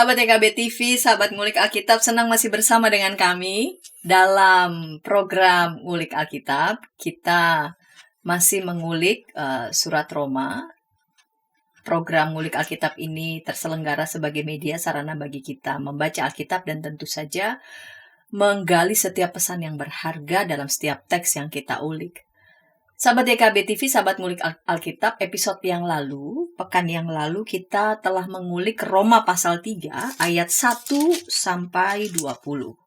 Sahabat YKB TV, sahabat Ngulik Alkitab, senang masih bersama dengan kami dalam program Ngulik Alkitab. Kita masih mengulik surat Roma. Program Ngulik Alkitab ini terselenggara sebagai media sarana bagi kita membaca Alkitab dan tentu saja menggali setiap pesan yang berharga dalam setiap teks yang kita ulik. Sahabat YKB TV, sahabat Ngulik Alkitab, episode yang lalu, pekan yang lalu kita telah mengulik Roma pasal 3 ayat 1 sampai 20.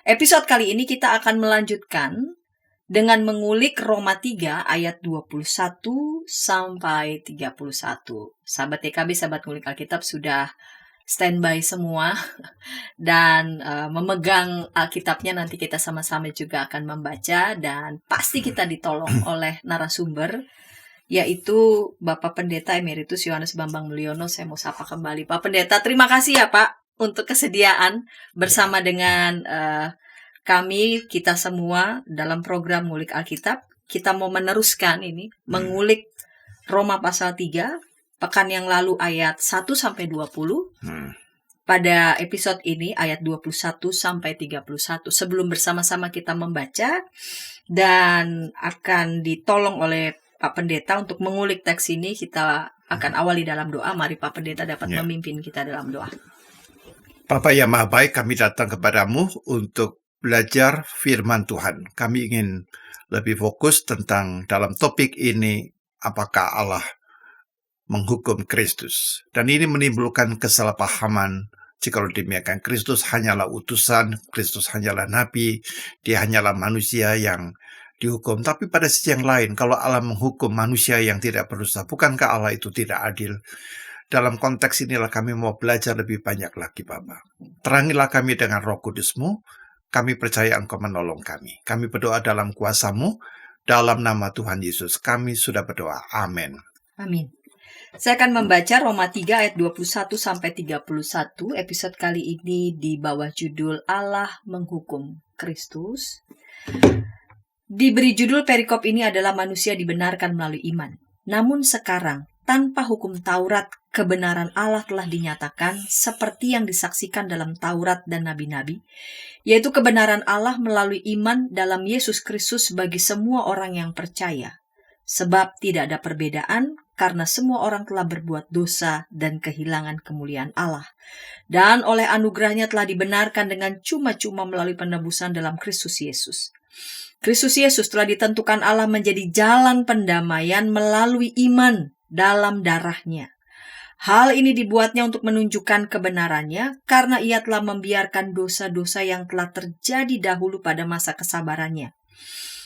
Episode kali ini kita akan melanjutkan dengan mengulik Roma 3 ayat 21 sampai 31. Sahabat YKB, sahabat Ngulik Alkitab sudah standby semua dan memegang Alkitabnya. Nanti kita sama-sama juga akan membaca dan pasti kita ditolong oleh narasumber, yaitu Bapak Pendeta Emeritus Yohanes Bambang Mulyono. Saya mau sapa kembali Pak Pendeta. Terima kasih ya Pak untuk kesediaan bersama dengan kami, kita semua dalam program Ngulik Alkitab. Kita mau meneruskan ini, mengulik Roma pasal 3 pekan yang lalu ayat 1 sampai 20. Pada episode ini ayat 21 sampai 31. Sebelum bersama-sama kita membaca dan akan ditolong oleh Pak Pendeta untuk mengulik teks ini, kita akan awali dalam doa. Mari Pak Pendeta dapat memimpin kita dalam doa. Bapa yang Maha Baik, kami datang kepadamu untuk belajar firman Tuhan. Kami ingin lebih fokus tentang dalam topik ini, apakah Allah menghukum Kristus. Dan ini menimbulkan kesalahpahaman. Jikalau demikian, Kristus hanyalah utusan, Kristus hanyalah nabi, dia hanyalah manusia yang dihukum. Tapi pada sisi yang lain, kalau Allah menghukum manusia yang tidak berdosa, bukankah Allah itu tidak adil? Dalam konteks inilah kami mau belajar lebih banyak lagi, Bapa. Terangilah kami dengan Roh Kudus-Mu, kami percaya Engkau menolong kami. Kami berdoa dalam kuasa-Mu, dalam nama Tuhan Yesus. Kami sudah berdoa. Amin. Amin. Saya akan membaca Roma 3 ayat 21 sampai 31. Episode kali ini di bawah judul Allah menghukum Kristus. Diberi judul perikop ini adalah manusia dibenarkan melalui iman. Namun sekarang, tanpa hukum Taurat, kebenaran Allah telah dinyatakan seperti yang disaksikan dalam Taurat dan nabi-nabi, yaitu kebenaran Allah melalui iman dalam Yesus Kristus bagi semua orang yang percaya. Sebab tidak ada perbedaan, karena semua orang telah berbuat dosa dan kehilangan kemuliaan Allah. Dan oleh anugerahnya telah dibenarkan dengan cuma-cuma melalui penebusan dalam Kristus Yesus. Kristus Yesus telah ditentukan Allah menjadi jalan pendamaian melalui iman dalam darahnya. Hal ini dibuatnya untuk menunjukkan kebenarannya, karena ia telah membiarkan dosa-dosa yang telah terjadi dahulu pada masa kesabarannya.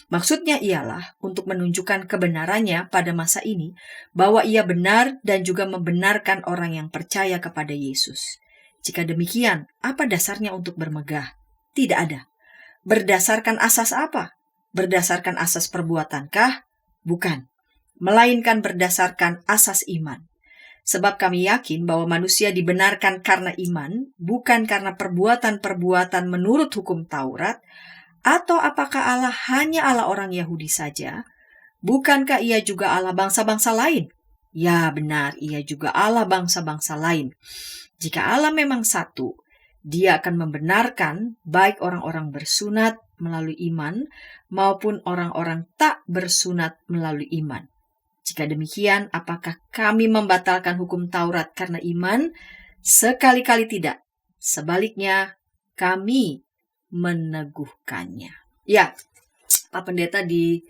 Maksudnya ialah untuk menunjukkan kebenarannya pada masa ini, bahwa ia benar dan juga membenarkan orang yang percaya kepada Yesus. Jika demikian, apa dasarnya untuk bermegah? Tidak ada. Berdasarkan asas apa? Berdasarkan asas perbuatankah? Bukan. Melainkan berdasarkan asas iman. Sebab kami yakin bahwa manusia dibenarkan karena iman, bukan karena perbuatan-perbuatan menurut hukum Taurat. Atau apakah Allah hanya Allah orang Yahudi saja? Bukankah ia juga Allah bangsa-bangsa lain? Ya benar, ia juga Allah bangsa-bangsa lain. Jika Allah memang satu, dia akan membenarkan baik orang-orang bersunat melalui iman maupun orang-orang tak bersunat melalui iman. Jika demikian, apakah kami membatalkan hukum Taurat karena iman? Sekali-kali tidak. Sebaliknya, kami meneguhkannya. Ya, Pak Pendeta, di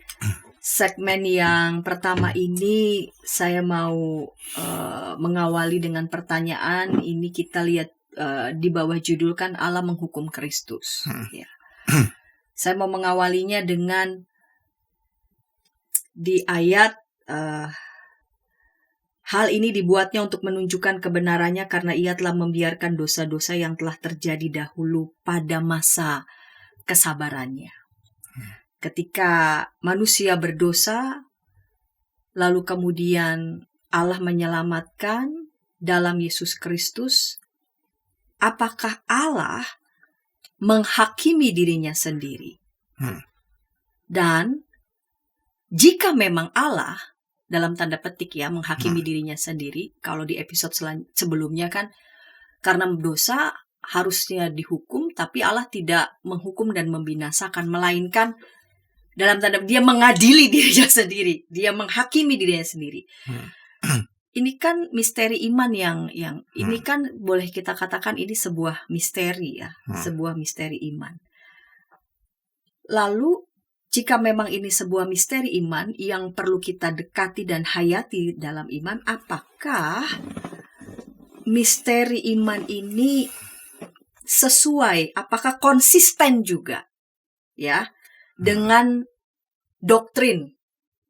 segmen yang pertama ini saya mau mengawali dengan pertanyaan. Ini kita lihat di bawah judul kan Allah menghukum Kristus. Ya. Saya mau mengawalinya dengan di ayat hal ini dibuatnya untuk menunjukkan kebenarannya karena ia telah membiarkan dosa-dosa yang telah terjadi dahulu pada masa kesabarannya. Ketika manusia berdosa, lalu kemudian Allah menyelamatkan dalam Yesus Kristus, apakah Allah menghakimi dirinya sendiri? Dan jika memang Allah dalam tanda petik ya menghakimi dirinya sendiri, kalau di episode sebelumnya kan Karena dosa harusnya dihukum, tapi Allah tidak menghukum dan membinasakan, melainkan dalam tanda dia mengadili dirinya sendiri, dia menghakimi dirinya sendiri. Ini kan misteri iman yang ini kan boleh kita katakan ini sebuah misteri ya, sebuah misteri iman. Lalu jika memang ini sebuah misteri iman yang perlu kita dekati dan hayati dalam iman, apakah misteri iman ini sesuai, apakah konsisten juga ya dengan doktrin?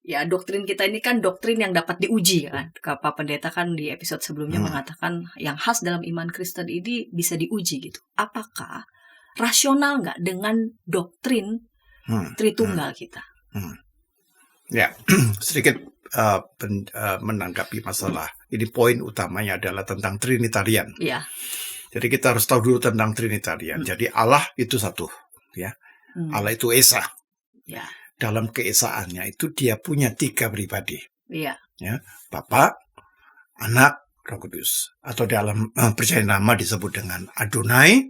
Ya, doktrin kita ini kan doktrin yang dapat diuji kan. Pak Pendeta kan di episode sebelumnya mengatakan yang khas dalam iman Kristen ini bisa diuji gitu. Apakah rasional nggak dengan doktrin Tritunggal kita? Ya, sedikit menanggapi masalah. Ini poin utamanya adalah tentang Trinitarian. Ya. Jadi kita harus tahu dulu tentang Trinitarian. Jadi Allah itu satu, ya. Allah itu Esa. Ya. Dalam keesaannya itu dia punya 3 pribadi. Iya. Ya, Bapa, Anak, Roh Kudus. Atau dalam perjanjian lama disebut dengan Adonai.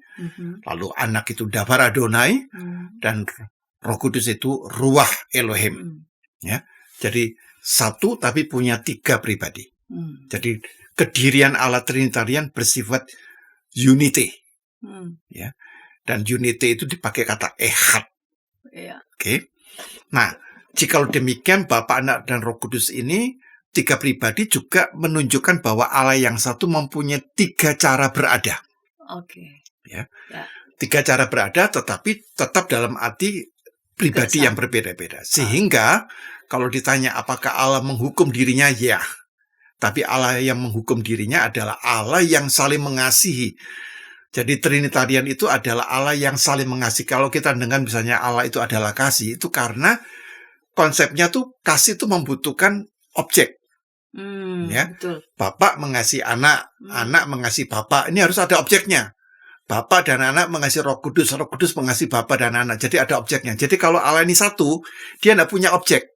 Lalu Anak itu Dabar Adonai, dan Roh Kudus itu Ruach Elohim. Ya, jadi satu tapi punya 3 pribadi. Jadi kedirian Allah Trinitarian bersifat unity. Ya, dan unity itu dipakai kata ehad. Iya. Oke. Nah, jika demikian Bapa, Anak, dan Roh Kudus ini 3 pribadi juga menunjukkan bahwa Allah yang satu mempunyai 3 cara berada. Oke. Ya. 3 cara berada, tetapi tetap dalam arti pribadi yang berbeda-beda. Sehingga kalau ditanya apakah Allah menghukum dirinya, ya. Tapi Allah yang menghukum dirinya adalah Allah yang saling mengasihi. Jadi Trinitarian itu adalah Allah yang saling mengasihi. Kalau kita dengar misalnya Allah itu adalah kasih, itu karena konsepnya tuh kasih itu membutuhkan objek. Ya, betul. Bapak mengasihi anak, anak mengasihi bapak. Ini harus ada objeknya. Bapak dan anak mengasihi Roh Kudus, Roh Kudus mengasihi bapak dan anak. Jadi ada objeknya. Jadi kalau Allah ini satu, dia tidak punya objek.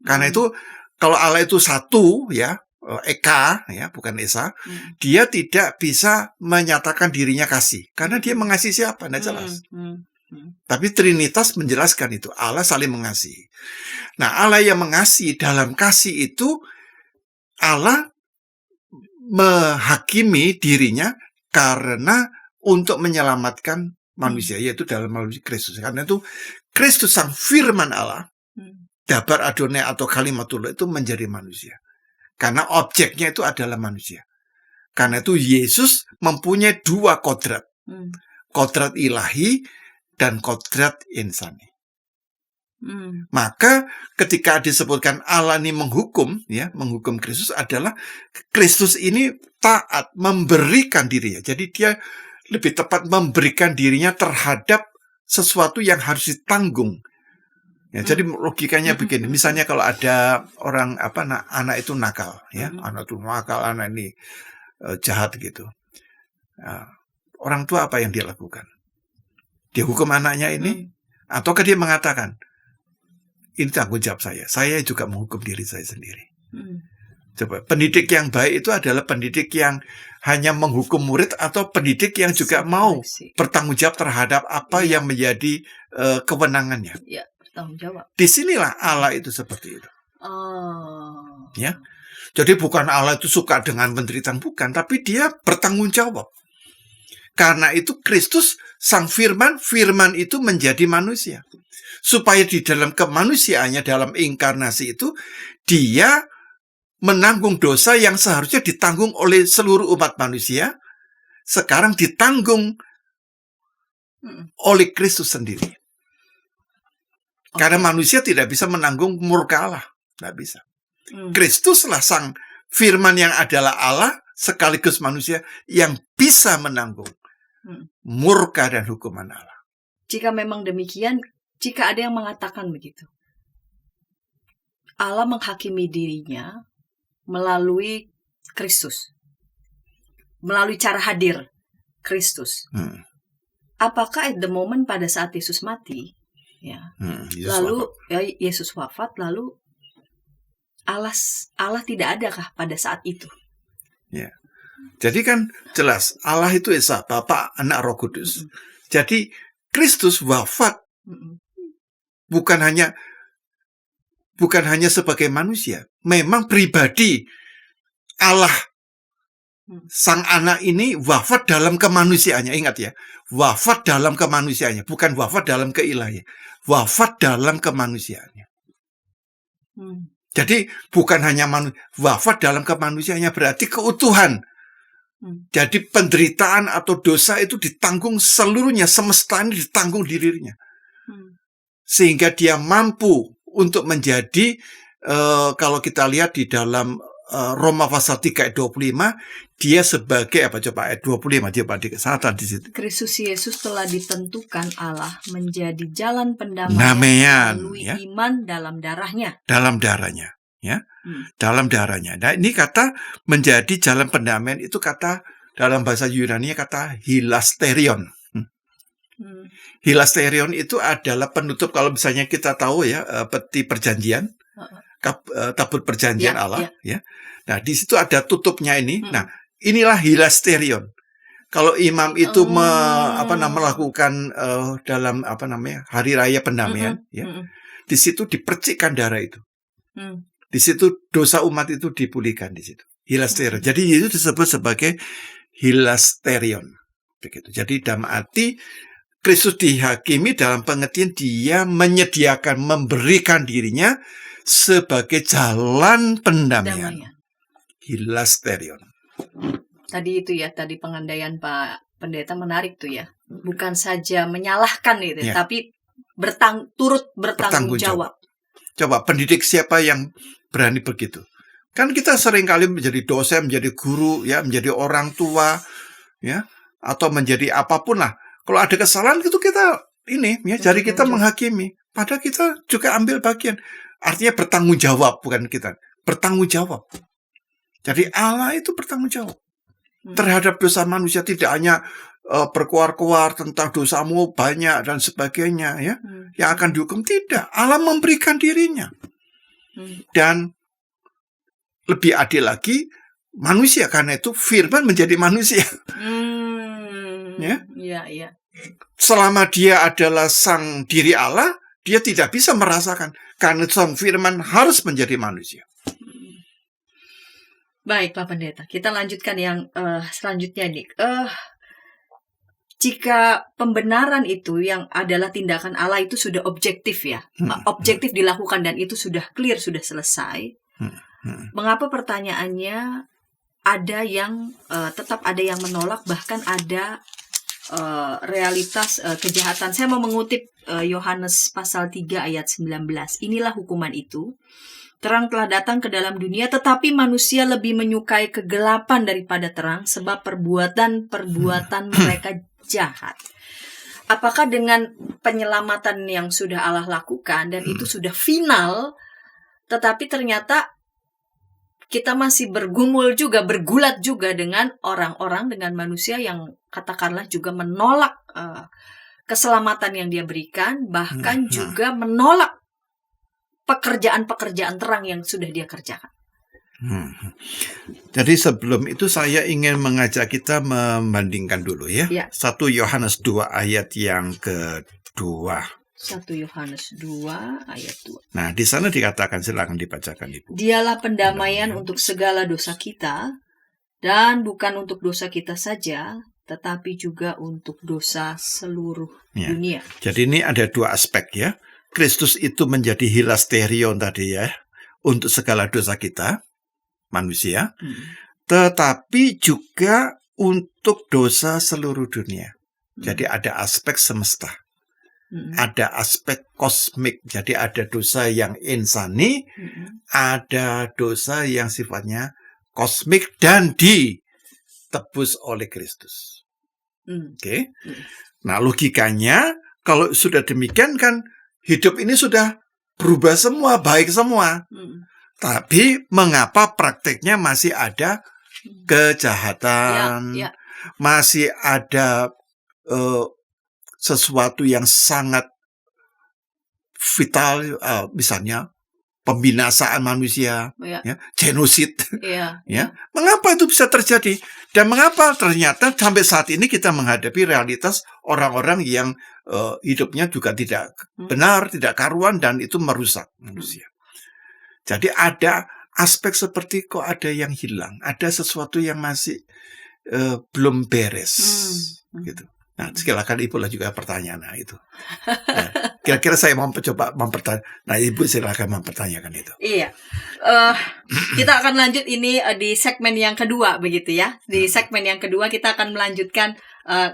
Karena itu kalau Allah itu satu, ya, Eka, ya, bukan Esa, dia tidak bisa menyatakan dirinya kasih. Karena dia mengasihi siapa? Tidak jelas. Tapi Trinitas menjelaskan itu. Allah saling mengasihi. Nah, Allah yang mengasihi, dalam kasih itu, Allah menghakimi dirinya karena untuk menyelamatkan manusia, yaitu dalam melalui Kristus. Karena itu, Kristus sang firman Allah, Dabar Adonai atau Kalimatullah itu menjadi manusia. Karena objeknya itu adalah manusia. Karena itu Yesus mempunyai 2 kodrat. Kodrat ilahi dan kodrat insani. Maka ketika disebutkan Allah ini menghukum, ya, menghukum Kristus adalah Kristus ini taat, memberikan dirinya. Jadi dia lebih tepat memberikan dirinya terhadap sesuatu yang harus ditanggung. Ya, jadi logikanya begini, misalnya kalau ada orang anak itu nakal, ya, anak itu nakal, anak ini jahat gitu. Orang tua apa yang dia lakukan? Dia hukum anaknya ini, ataukah dia mengatakan, ini tanggung jawab saya juga menghukum diri saya sendiri. Coba, pendidik yang baik itu adalah pendidik yang hanya menghukum murid atau pendidik yang juga mau bertanggung jawab terhadap apa yang menjadi kewenangannya. Ya. Jawab. Disinilah Allah itu seperti itu. Ya, jadi bukan Allah itu suka dengan penderitaan, bukan, tapi dia bertanggung jawab. Karena itu Kristus sang firman itu menjadi manusia. Supaya di dalam kemanusiaannya, dalam inkarnasi itu, dia menanggung dosa yang seharusnya ditanggung oleh seluruh umat manusia, sekarang ditanggung oleh Kristus sendiri. Karena manusia tidak bisa menanggung murka Allah. Tidak bisa. Kristuslah sang firman yang adalah Allah sekaligus manusia yang bisa menanggung murka dan hukuman Allah. Jika memang demikian, jika ada yang mengatakan begitu, Allah menghakimi dirinya melalui Kristus, melalui cara hadir Kristus. Apakah at the moment pada saat Yesus mati, ya, Yesus wafat, lalu Allah tidak adakah pada saat itu? Ya, Jadi kan jelas Allah itu Esa, Bapa, Anak, Roh Kudus. Jadi Kristus wafat bukan hanya sebagai manusia, memang pribadi Allah Sang Anak ini wafat dalam kemanusiaannya. Ingat ya, wafat dalam kemanusiaannya, bukan wafat dalam keilahian. Wafat dalam kemanusiaannya. Jadi bukan hanya wafat dalam kemanusiaannya, berarti keutuhan. Jadi penderitaan atau dosa itu ditanggung seluruhnya, semesta ini ditanggung dirinya. Sehingga dia mampu untuk menjadi, kalau kita lihat di dalam Roma pasal 3 ayat 25, dia sebagai apa coba ayat 25 dia pada kesalahan di situ. Kristus Yesus telah ditentukan Allah menjadi jalan pendamaian melalui iman dalam darahnya. Dalam darahnya, ya. Dalam darahnya. Nah, ini kata menjadi jalan pendamaian itu kata dalam bahasa Yunani kata hilasterion. Hilasterion itu adalah penutup, kalau misalnya kita tahu ya, peti perjanjian. Tabut perjanjian Allah, ya. Nah, di situ ada tutupnya ini. Nah, inilah hilasterion. Kalau imam itu melakukan dalam hari raya pendamaian, ya. Di situ dipercikkan darah itu. Di situ dosa umat itu dipulihkan di situ. Hilasterion. Jadi itu disebut sebagai hilasterion. Begitu. Jadi dalam arti Kristus dihakimi dalam pengertian dia menyediakan, memberikan dirinya sebagai jalan pendamaian. Hilasterion. Tadi itu ya, tadi pengandaian Pak Pendeta menarik tuh ya. Bukan saja menyalahkan itu, tapi turut bertanggung jawab. Coba pendidik siapa yang berani begitu? Kan kita seringkali menjadi dosen, menjadi guru, ya, menjadi orang tua, ya, atau menjadi apapun lah. Kalau ada kesalahan itu kita jari kita menghakimi. Padahal kita juga ambil bagian. Artinya bertanggung jawab, bukan kita. Bertanggung jawab. Jadi Allah itu bertanggung jawab terhadap dosa manusia, tidak hanya berkuar-kuar tentang dosamu banyak dan sebagainya, ya, yang akan dihukum. Tidak, Allah memberikan dirinya. Dan lebih adil lagi, manusia, karena itu firman menjadi manusia. Ya. Selama dia adalah sang diri Allah, dia tidak bisa merasakan. Karena sang firman harus menjadi manusia. Baik, Pak Pendeta. Kita lanjutkan yang selanjutnya nih. Jika pembenaran itu yang adalah tindakan Allah itu sudah objektif ya. Objektif dilakukan dan itu sudah clear, sudah selesai. Mengapa pertanyaannya ada yang tetap ada yang menolak, bahkan ada realitas kejahatan. Saya mau mengutip Yohanes pasal 3 ayat 19. Inilah hukuman itu. Terang telah datang ke dalam dunia, tetapi manusia lebih menyukai kegelapan daripada terang, sebab perbuatan mereka jahat. Apakah dengan penyelamatan yang sudah Allah lakukan, dan itu sudah final, tetapi ternyata kita masih bergulat juga dengan orang-orang, dengan manusia yang katakanlah juga menolak keselamatan yang dia berikan, bahkan juga menolak pekerjaan-pekerjaan terang yang sudah dia kerjakan. Jadi sebelum itu saya ingin mengajak kita membandingkan dulu ya. 1 Yohanes 2 ayat yang kedua. 1 Yohanes 2 ayat 2. Nah, di sana dikatakan, silakan dibacakan Ibu. Dialah pendamaian untuk segala dosa kita, dan bukan untuk dosa kita saja, tetapi juga untuk dosa seluruh dunia. Jadi ini ada dua aspek ya. Kristus itu menjadi hilasterion tadi ya, untuk segala dosa kita, manusia, tetapi juga untuk dosa seluruh dunia. Jadi ada aspek semesta, ada aspek kosmik, jadi ada dosa yang insani, ada dosa yang sifatnya kosmik dan ditebus oleh Kristus. Oke. Nah, logikanya kalau sudah demikian kan hidup ini sudah berubah semua, baik semua. Tapi mengapa prakteknya masih ada kejahatan, masih ada sesuatu yang sangat vital, misalnya pembinasaan manusia, Ya. ya, genosid. Iya. Ya, mengapa itu bisa terjadi? Dan mengapa ternyata sampai saat ini kita menghadapi realitas orang-orang yang hidupnya juga tidak benar, tidak karuan, dan itu merusak manusia. Jadi ada aspek seperti kok ada yang hilang, ada sesuatu yang masih belum beres, gitu. Nah, silakan Ibu lah juga pertanyaan itu. Nah, kira-kira saya mau coba mempertanyaan. Nah, Ibu silakan mempertanyakan itu. Iya. Kita akan lanjut ini di segmen yang kedua begitu ya. Di segmen yang kedua kita akan melanjutkan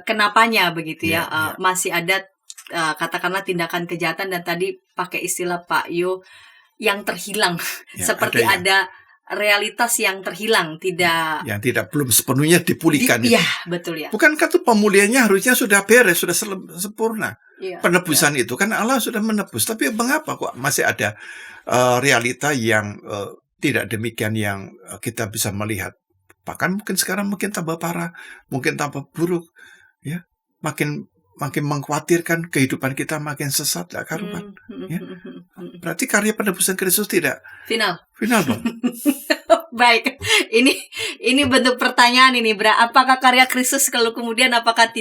kenapanya begitu ya. Masih ada katakanlah tindakan kejahatan dan tadi pakai istilah Pak Yo yang terhilang. Ya, seperti ada realitas yang terhilang, yang tidak belum sepenuhnya dipulihkan. Iya, betul ya. Bukankah itu pemulihannya harusnya sudah beres, sudah sempurna? Iya, penebusan itu kan Allah sudah menebus, tapi mengapa kok masih ada realita yang tidak demikian yang kita bisa melihat? Bahkan mungkin sekarang mungkin tambah parah, mungkin tambah buruk, ya, makin mengkhawatirkan, kehidupan kita makin sesat, gak karuan. Ya. Berarti karya penebusan Kristus tidak final dong. Baik, ini bentuk pertanyaan ini, apakah karya Kristus kalau kemudian apakah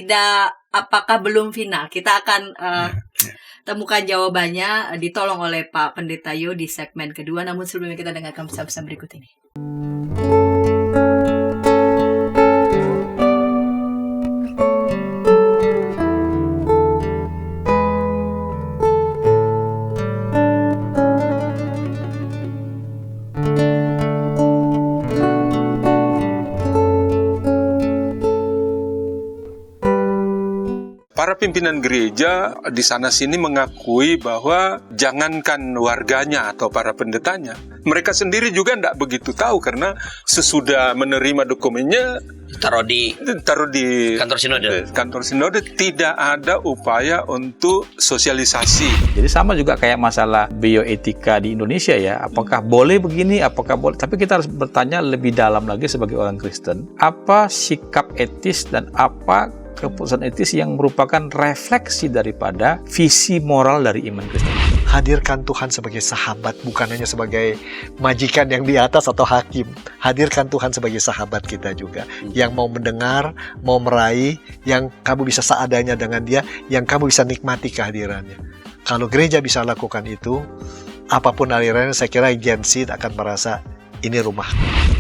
belum final? Kita akan temukan jawabannya, ditolong oleh Pak Pendeta Yo di segmen kedua. Namun sebelumnya kita dengarkan pesan-pesan berikut ini. Para pimpinan gereja di sana-sini mengakui bahwa jangankan warganya atau para pendetanya, mereka sendiri juga tidak begitu tahu karena sesudah menerima dokumennya taruh di kantor sinode tidak ada upaya untuk sosialisasi. Jadi sama juga kayak masalah bioetika di Indonesia ya, apakah boleh begini, apakah boleh, tapi kita harus bertanya lebih dalam lagi sebagai orang Kristen, apa sikap etis dan apa keputusan etis yang merupakan refleksi daripada visi moral dari iman Kristen. Hadirkan Tuhan sebagai sahabat, bukan hanya sebagai majikan yang di atas atau hakim. Hadirkan Tuhan sebagai sahabat kita juga, yang mau mendengar, mau meraih, yang kamu bisa seadanya dengan dia, yang kamu bisa nikmati kehadirannya. Kalau gereja bisa lakukan itu, apapun alirannya, saya kira Gen Z akan merasa ini rumah.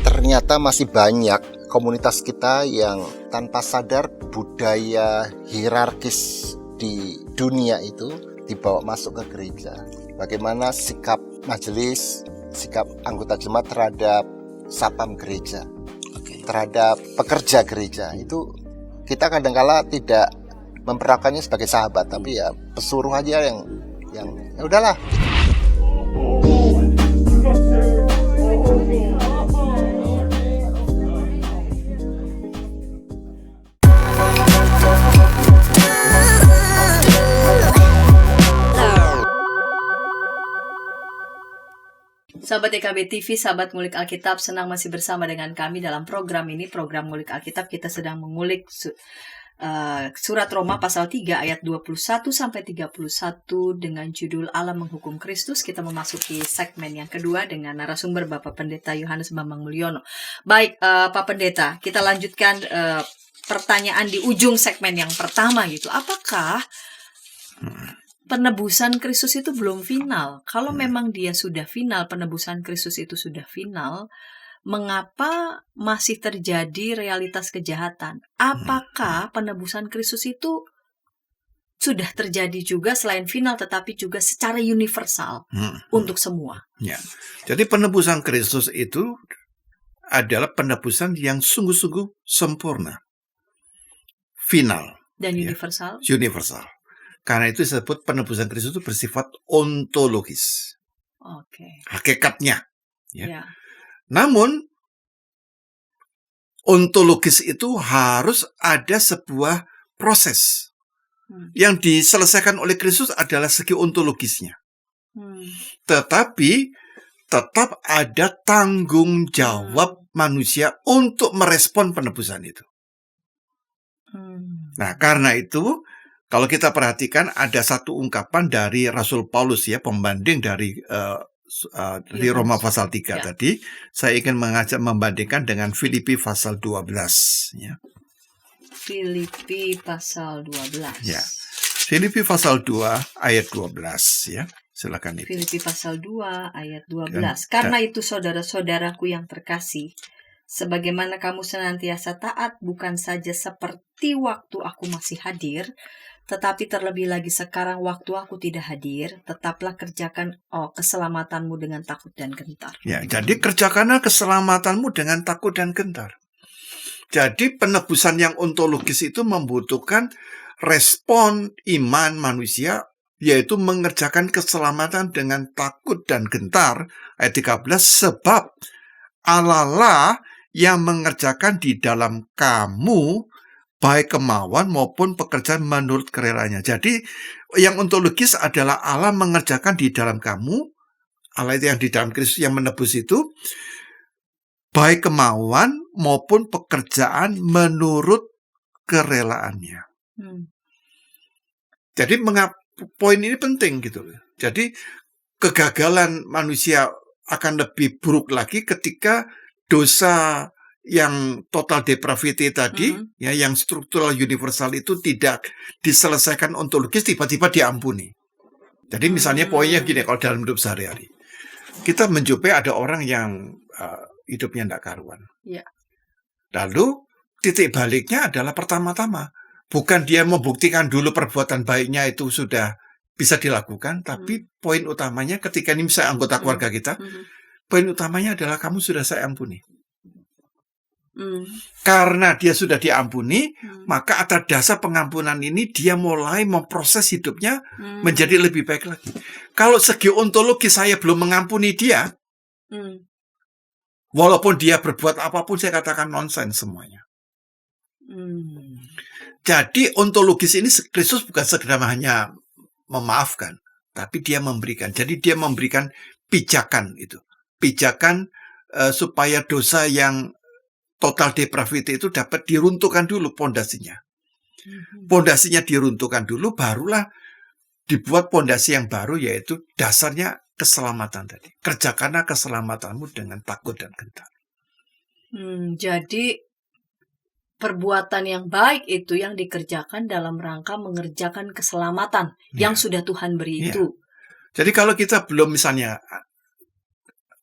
Ternyata masih banyak komunitas kita yang tanpa sadar budaya hierarkis di dunia itu dibawa masuk ke gereja. Bagaimana sikap majelis, sikap anggota jemaat terhadap satpam gereja, terhadap pekerja gereja, itu kita kadang-kala tidak memperlakukannya sebagai sahabat, tapi ya pesuruh aja yang ya udahlah. Sahabat EKB TV, sahabat ngulik Alkitab, senang masih bersama dengan kami dalam program ini, program ngulik Alkitab. Kita sedang mengulik surat Roma pasal 3 ayat 21-31 dengan judul Allah menghukum Kristus. Kita memasuki segmen yang kedua dengan narasumber Bapak Pendeta Yohanes Bambang Mulyono. Baik, Pak Pendeta, kita lanjutkan pertanyaan di ujung segmen yang pertama gitu. Apakah penebusan Kristus itu belum final? Kalau memang dia sudah final, penebusan Kristus itu sudah final, mengapa masih terjadi realitas kejahatan? Apakah penebusan Kristus itu sudah terjadi juga selain final, tetapi juga secara universal untuk semua? Ya. Jadi penebusan Kristus itu adalah penebusan yang sungguh-sungguh sempurna, final, dan universal. Ya, universal. Karena itu disebut penebusan Kristus itu bersifat ontologis. Oke. Hakikatnya. Ya. Ya. Namun, ontologis itu harus ada sebuah proses. Yang diselesaikan oleh Kristus adalah segi ontologisnya. Tetapi, tetap ada tanggung jawab manusia untuk merespon penebusan itu. Nah, karena itu, kalau kita perhatikan ada satu ungkapan dari Rasul Paulus ya, pembanding dari di Roma pasal 3 Ya. tadi, saya ingin mengajak membandingkan dengan Filipi pasal 12 ya. Filipi pasal 12. Ya. Filipi pasal 2 ayat 12 ya. Silakan itu. Filipi pasal 2 ayat 12. Dan- Karena itu saudara-saudaraku yang terkasih, sebagaimana kamu senantiasa taat bukan saja seperti waktu aku masih hadir, tetapi terlebih lagi sekarang waktu aku tidak hadir, tetaplah kerjakan keselamatanmu dengan takut dan gentar. Ya, jadi kerjakanlah keselamatanmu dengan takut dan gentar. Jadi penebusan yang ontologis itu membutuhkan respon iman manusia, yaitu mengerjakan keselamatan dengan takut dan gentar. Ayat 13, sebab Allah lah yang mengerjakan di dalam kamu baik kemauan maupun pekerjaan menurut kerelanya. Jadi yang ontologis adalah Allah mengerjakan di dalam kamu, Allah itu yang di dalam Kristus yang menebus itu, baik kemauan maupun pekerjaan menurut kerelaannya. Jadi poin ini penting gitu loh. Jadi kegagalan manusia akan lebih buruk lagi ketika dosa yang total depravity tadi, ya, yang struktural universal itu tidak diselesaikan ontologis, tiba-tiba diampuni. Jadi misalnya poinnya gini, kalau dalam hidup sehari-hari, kita menjumpai ada orang yang hidupnya tidak karuan. Ya. Lalu titik baliknya adalah pertama-tama, bukan dia membuktikan dulu perbuatan baiknya itu sudah bisa dilakukan, tapi poin utamanya ketika ini misalnya anggota keluarga kita, poin utamanya adalah kamu sudah saya ampuni. Karena dia sudah diampuni, maka atas dasar pengampunan ini dia mulai memproses hidupnya menjadi lebih baik lagi. Kalau segi ontologi saya belum mengampuni dia, walaupun dia berbuat apapun, saya katakan nonsens semuanya. Jadi ontologis ini Kristus bukan sekedar hanya memaafkan, tapi dia memberikan. Jadi dia memberikan pijakan itu, pijakan supaya dosa yang total depravity itu dapat diruntuhkan dulu pondasinya. Pondasinya diruntuhkan dulu, barulah dibuat pondasi yang baru, yaitu dasarnya keselamatan tadi. Kerjakanlah keselamatanmu dengan takut dan gentar. Jadi perbuatan yang baik itu yang dikerjakan dalam rangka mengerjakan keselamatan yang sudah Tuhan beri itu. Jadi kalau kita belum misalnya,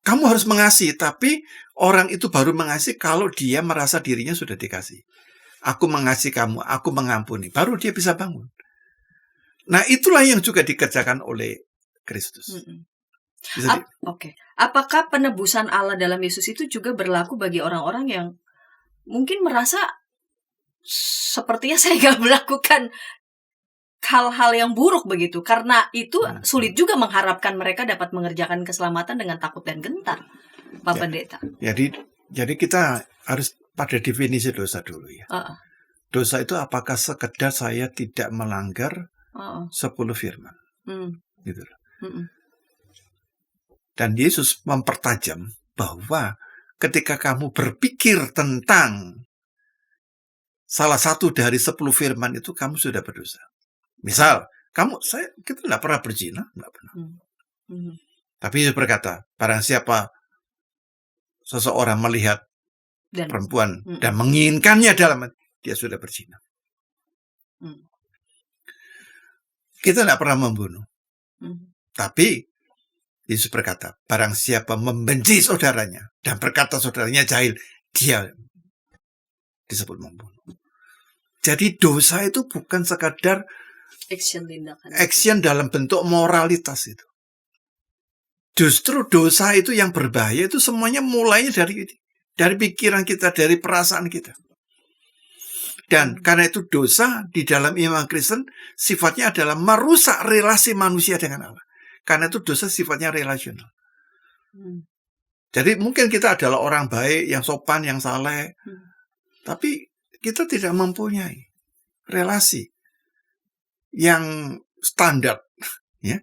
kamu harus mengasihi, tapi orang itu baru mengasihi kalau dia merasa dirinya sudah dikasih. Aku mengasihi kamu, aku mengampuni. Baru dia bisa bangun. Nah, itulah yang juga dikerjakan oleh Kristus. Oke. Apakah penebusan Allah dalam Yesus itu juga berlaku bagi orang-orang yang mungkin merasa sepertinya saya nggak melakukan hal-hal yang buruk begitu? Karena itu sulit juga mengharapkan mereka dapat mengerjakan keselamatan dengan takut dan gentar, Pak Pendeta. Jadi kita harus pada definisi dosa dulu ya. Dosa itu apakah sekedar saya tidak melanggar 10 firman, gitu loh. Dan Yesus mempertajam bahwa ketika kamu berpikir tentang salah satu dari 10 firman itu, kamu sudah berdosa. Misal, kita tidak pernah berzina, tidak pernah. Tapi Yesus berkata, barang siapa seseorang melihat perempuan dan menginginkannya dalam hati, dia sudah berzina. Kita tidak pernah membunuh. Tapi Yesus berkata, barang siapa membenci saudaranya dan berkata saudaranya jahil, dia disebut membunuh. Jadi dosa itu bukan sekadar action dalam bentuk moralitas itu. Justru dosa itu yang berbahaya itu semuanya mulainya dari pikiran kita, dari perasaan kita. Dan karena itu dosa di dalam iman Kristen sifatnya adalah merusak relasi manusia dengan Allah. Karena itu dosa sifatnya relasional. Jadi mungkin kita adalah orang baik, yang sopan, yang saleh, tapi kita tidak mempunyai relasi yang standar, ya,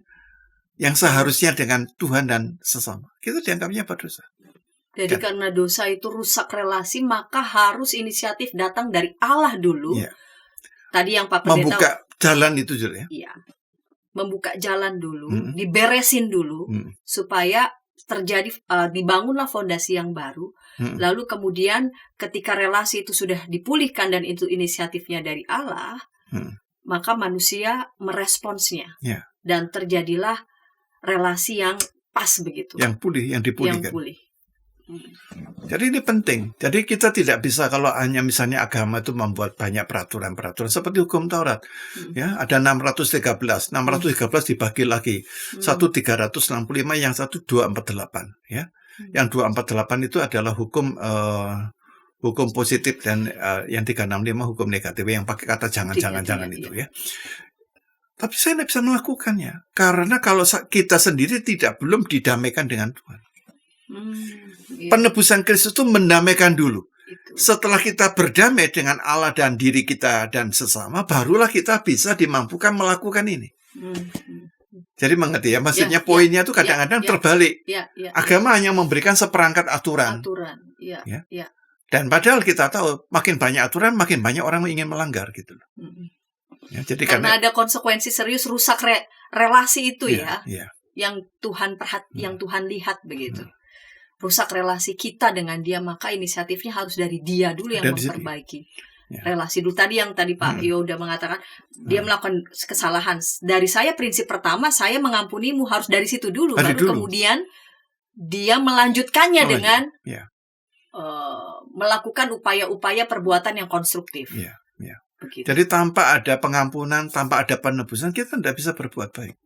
yang seharusnya dengan Tuhan dan sesama. Kita dianggapnya berdosa. Jadi karena dosa itu rusak relasi, maka harus inisiatif datang dari Allah dulu. Ya. Tadi yang Pak Pendeta membuka jalan itu juga ya. Iya. membuka jalan dulu, Mm. diberesin dulu, Mm. supaya terjadi dibangunlah fondasi yang baru. Mm. Lalu kemudian ketika relasi itu sudah dipulihkan dan itu inisiatifnya dari Allah, maka manusia meresponsnya. Ya. Dan terjadilah relasi yang pas begitu. Yang Yang dipulihkan. pulih. Jadi ini penting. Jadi kita tidak bisa kalau hanya misalnya agama itu membuat banyak peraturan-peraturan seperti hukum Taurat. Ya, ada 613. 613 dibagi lagi. Satu 365, yang satu 248, ya. Yang 248 itu adalah hukum positif dan yang 365 hukum negatif yang pakai kata jangan itu, ya. Tapi saya tidak bisa melakukannya karena kalau kita sendiri belum didamaikan dengan Tuhan. Penebusan Kristus itu mendamaikan dulu. Setelah kita berdamai dengan Allah dan diri kita dan sesama, barulah kita bisa dimampukan melakukan ini. Jadi mengerti ya, maksudnya poinnya itu kadang-kadang terbalik. Agama hanya memberikan seperangkat aturan. Dan padahal kita tahu makin banyak aturan, makin banyak orang yang ingin melanggar gitu loh. Ya, jadi karena ada konsekuensi serius rusak relasi itu ya. Yang Tuhan lihat begitu. Rusak relasi kita dengan dia, maka inisiatifnya harus dari dia dulu yang memperbaiki relasi dulu. Tadi Pak Yo udah mengatakan dia melakukan kesalahan. Dari saya prinsip pertama, saya mengampunimu, harus dari situ dulu. Kemudian dia melanjutkannya dengan melakukan upaya-upaya perbuatan yang konstruktif. Begitu. Jadi tanpa ada pengampunan, tanpa ada penebusan, kita tidak bisa berbuat baik.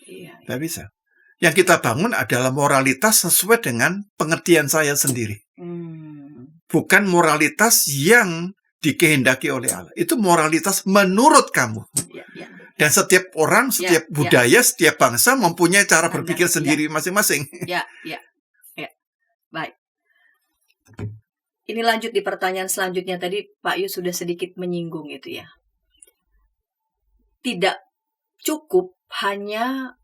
Tidak bisa. Yang kita bangun adalah moralitas sesuai dengan pengertian saya sendiri. Bukan moralitas yang dikehendaki oleh Allah. Itu moralitas menurut kamu. Dan setiap orang, setiap budaya, setiap bangsa mempunyai cara berpikir sendiri masing-masing. Baik. Ini lanjut di pertanyaan selanjutnya. Tadi Pak Yu sudah sedikit menyinggung itu ya. Tidak cukup hanya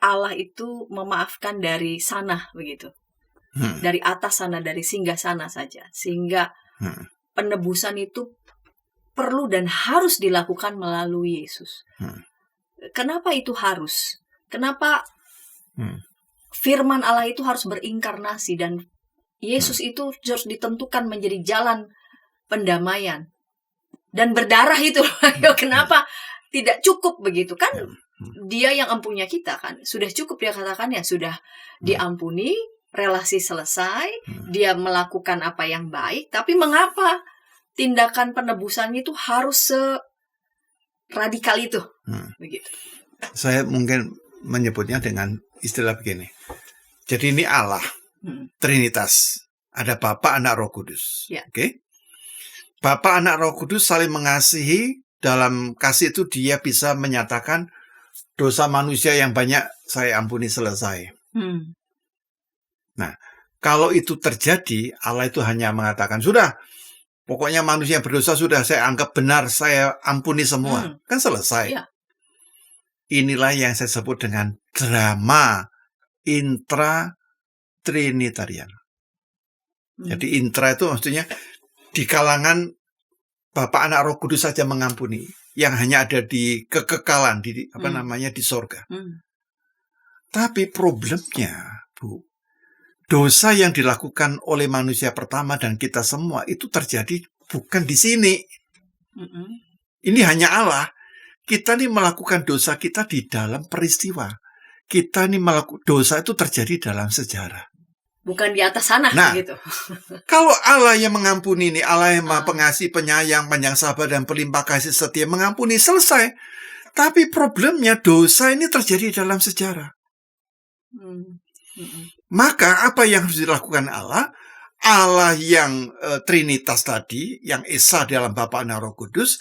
Allah itu memaafkan dari sana begitu. Dari atas sana, dari singgah sana saja. Sehingga penebusan itu perlu dan harus dilakukan melalui Yesus. Kenapa itu harus? Kenapa firman Allah itu harus berinkarnasi dan Yesus itu harus ditentukan menjadi jalan pendamaian dan berdarah itu? Kenapa tidak cukup begitu kan? Dia yang ampunnya kita kan, sudah cukup dia katakan ya sudah diampuni, relasi selesai, dia melakukan apa yang baik. Tapi mengapa tindakan penebusannya itu harus seradikal itu? Begitu. Saya mungkin menyebutnya dengan istilah begini. Jadi ini Allah, Trinitas, ada Bapa, Anak, Roh Kudus. Oke? Bapa, Anak, Roh Kudus saling mengasihi. Dalam kasih itu dia bisa menyatakan dosa manusia yang banyak saya ampuni, selesai. Nah, kalau itu terjadi, Allah itu hanya mengatakan, sudah, pokoknya manusia berdosa sudah saya anggap benar, saya ampuni semua. Kan selesai. Inilah yang saya sebut dengan drama intra-trinitarian. Jadi intra itu maksudnya di kalangan Bapa, Anak, Roh Kudus saja mengampuni. Yang hanya ada di kekekalan, di sorga. Tapi problemnya, Bu, dosa yang dilakukan oleh manusia pertama dan kita semua itu terjadi bukan di sini. Ini hanya Allah. Kita ini melakukan dosa kita di dalam peristiwa. Kita ini dosa itu terjadi dalam sejarah. Bukan di atas sana gitu. Kalau Allah yang mengampuni ini, Allah yang Maha Pengasih, Penyayang, Panjang Sabar dan Pelimpah Kasih Setia mengampuni, selesai. Tapi problemnya dosa ini terjadi dalam sejarah. Maka apa yang harus dilakukan Allah? Allah yang Trinitas tadi, yang Esa dalam Bapa, Anak, Roh Kudus,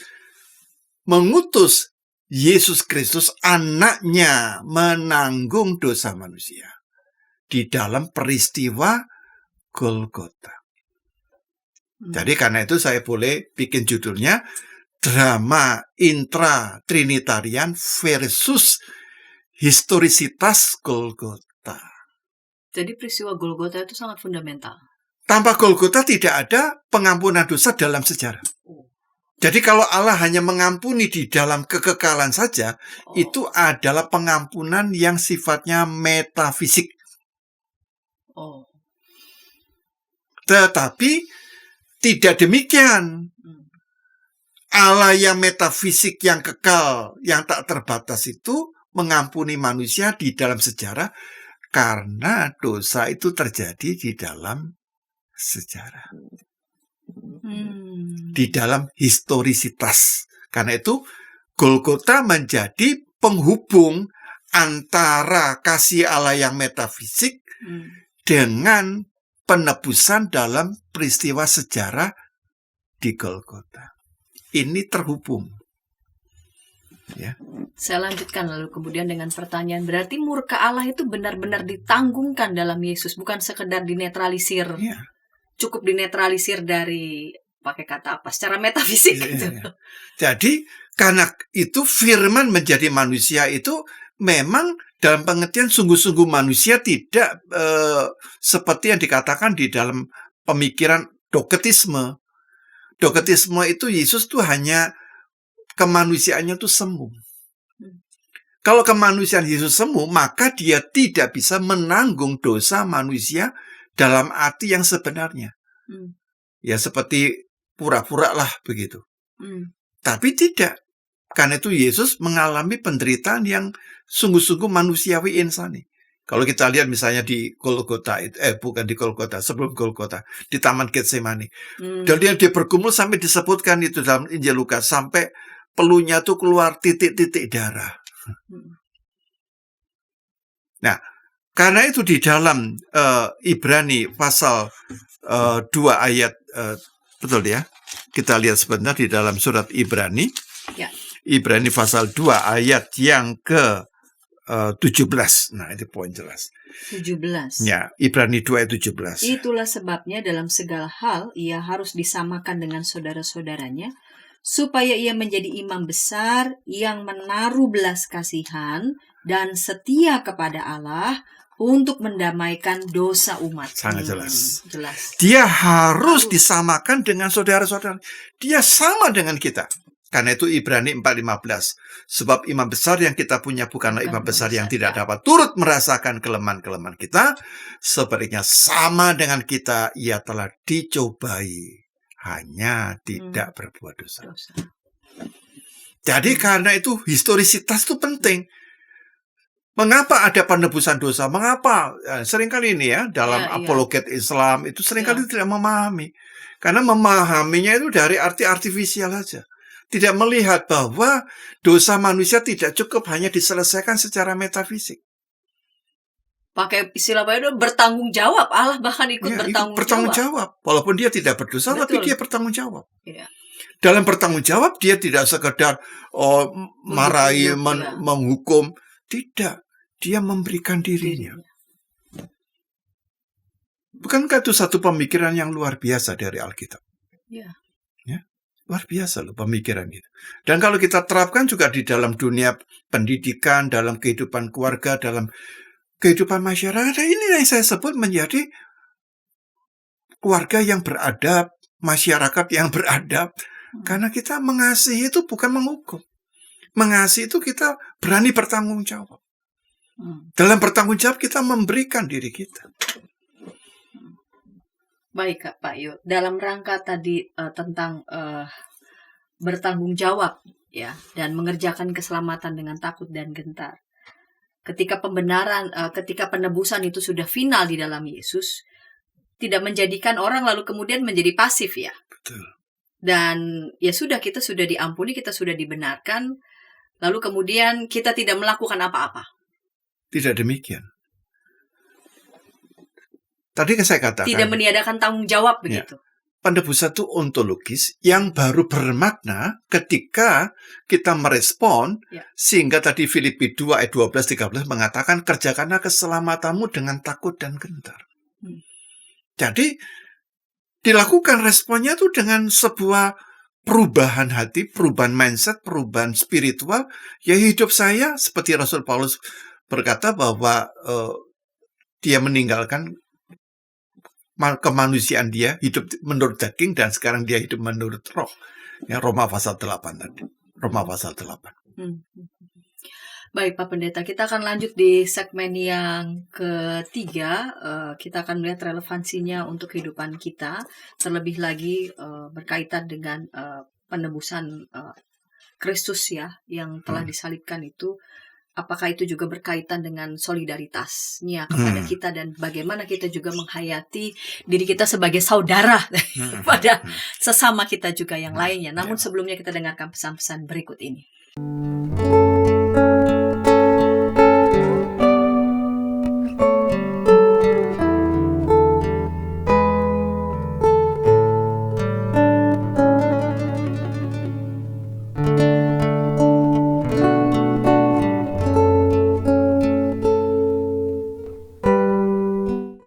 mengutus Yesus Kristus, anaknya, menanggung dosa manusia. Di dalam peristiwa Golgota. Jadi karena itu saya boleh bikin judulnya drama intra-trinitarian versus historisitas Golgota. Jadi peristiwa Golgota itu sangat fundamental. Tanpa Golgota tidak ada pengampunan dosa dalam sejarah. Jadi kalau Allah hanya mengampuni di dalam kekekalan saja, Oh. itu adalah pengampunan yang sifatnya metafisik. Oh. Tetapi tidak demikian. Hmm. Allah yang metafisik, yang kekal, yang tak terbatas itu mengampuni manusia di dalam sejarah karena dosa itu terjadi di dalam sejarah. Di dalam historisitas. Karena itu Golgota menjadi penghubung antara kasih Allah yang metafisik dengan penebusan dalam peristiwa sejarah di Golgota. Ini terhubung. Ya. Saya lanjutkan lalu kemudian dengan pertanyaan, berarti murka Allah itu benar-benar ditanggungkan dalam Yesus, bukan sekedar dinetralisir. Ya. Cukup dinetralisir dari pakai kata apa? Secara metafisik gitu. Ya. Jadi karena itu firman menjadi manusia itu memang dalam pengertian sungguh-sungguh manusia, tidak seperti yang dikatakan di dalam pemikiran doketisme. Doketisme itu Yesus tuh hanya kemanusiaannya tuh semu. Kalau kemanusiaan Yesus semu, maka dia tidak bisa menanggung dosa manusia dalam arti yang sebenarnya. Ya seperti pura-pura lah begitu. Tapi tidak. Karena itu Yesus mengalami penderitaan yang sungguh-sungguh manusiawi insani. Kalau kita lihat misalnya di Golgota, bukan di Golgota, sebelum Golgota, di Taman Getsemani. Dan dia bergumul sampai disebutkan itu dalam Injil Lukas, sampai pelunya tuh keluar titik-titik darah. Nah, karena itu di dalam Ibrani pasal 2 ayat, betul ya? Kita lihat sebentar di dalam surat Ibrani. Ya. Ibrani pasal 2 ayat yang ke 17. Nah, itu poin jelas. 17. Ya, Ibrani 2 ayat 17. Itulah sebabnya dalam segala hal ia harus disamakan dengan saudara-saudaranya, supaya ia menjadi imam besar yang menaruh belas kasihan dan setia kepada Allah untuk mendamaikan dosa umat. Sangat jelas. Jelas. Dia harus disamakan dengan saudara-saudara. Dia sama dengan kita. Karena itu Ibrani 4:15. Sebab imam besar yang kita punya bukanlah imam besar yang tidak dapat turut merasakan kelemahan-kelemahan kita. Sebaliknya sama dengan kita, ia telah dicobai, hanya tidak berbuat dosa. Jadi karena itu historisitas itu penting. Mengapa ada penebusan dosa? Mengapa? Seringkali ini ya, dalam apologet Islam itu seringkali tidak memahami. Karena memahaminya itu dari arti artifisial saja. Tidak melihat bahwa dosa manusia tidak cukup hanya diselesaikan secara metafisik. Pakai istilah apa itu, bertanggung jawab. Allah bahkan ikut bertanggung jawab. Walaupun dia tidak berdosa, Betul. tapi dia bertanggung jawab. Ya. Dalam bertanggung jawab, dia tidak sekedar marahi, menghukum. Tidak. Dia memberikan dirinya. Bukankah itu satu pemikiran yang luar biasa dari Alkitab? Ya. Luar biasa loh pemikiran itu. Dan kalau kita terapkan juga di dalam dunia pendidikan, dalam kehidupan keluarga, dalam kehidupan masyarakat, ini yang saya sebut menjadi keluarga yang beradab, masyarakat yang beradab. Karena kita mengasihi itu bukan menghukum. Mengasihi itu kita berani bertanggung jawab. Dalam bertanggung jawab kita memberikan diri kita. Baik Kak Pak Yo, dalam rangka tadi tentang bertanggung jawab ya dan mengerjakan keselamatan dengan takut dan gentar. Ketika pembenaran, ketika penebusan itu sudah final di dalam Yesus, tidak menjadikan orang lalu kemudian menjadi pasif ya. Betul. Dan ya sudah, kita sudah diampuni, kita sudah dibenarkan, lalu kemudian kita tidak melakukan apa-apa. Tidak demikian. Tadi saya katakan. Tidak meniadakan tanggung jawab begitu. Penebusan itu ontologis yang baru bermakna ketika kita merespon, sehingga tadi Filipi 2 ayat 12-13 mengatakan kerjakanlah keselamatanmu dengan takut dan gentar. Jadi dilakukan responnya itu dengan sebuah perubahan hati, perubahan mindset, perubahan spiritual. Ya hidup saya seperti Rasul Paulus berkata bahwa dia meninggalkan kemanusiaan dia, hidup menurut daging, dan sekarang dia hidup menurut roh. Ya, Roma pasal 8 tadi. Roma pasal 8. Baik Pak Pendeta, kita akan lanjut di segmen yang ketiga. Kita akan melihat relevansinya untuk kehidupan kita, terlebih lagi berkaitan dengan penebusan Kristus ya, yang telah disalibkan itu. Apakah itu juga berkaitan dengan solidaritasnya kepada kita dan bagaimana kita juga menghayati diri kita sebagai saudara pada sesama kita juga yang lainnya. Namun sebelumnya kita dengarkan pesan-pesan berikut ini.